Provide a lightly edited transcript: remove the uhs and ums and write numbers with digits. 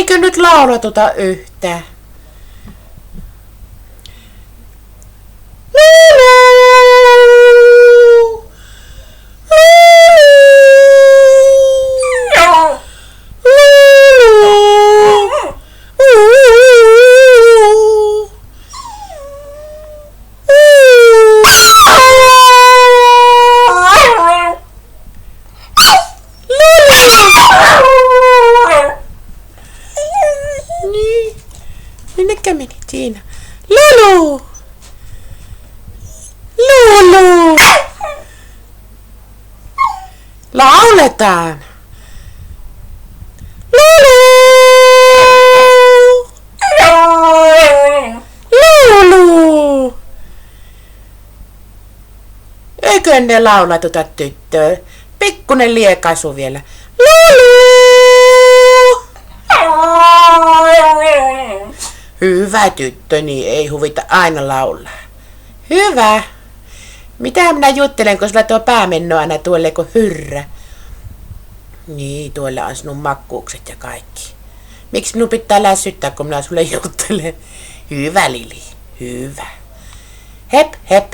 Eikö nyt laulatuta yhtään? Niin. Minnekä menit siinä? Lulu! Lulu! Lauletaan! Lulu! Lulu! Eikö ne laula tuota tyttöä? Pikkunen liekaisu vielä. Lulu! Hyvä tyttö, niin ei huvita aina laulaa. Hyvä. Mitä minä juttelen, kun sulla tuo pää menee aina tuolle kuin hyrrä? Niin, tuolla on sinun makkuukset ja kaikki. Miksi minun pitää lässyttää, kun minä sulle juttelen? Hyvä, Lili. Hyvä. Hep, hep.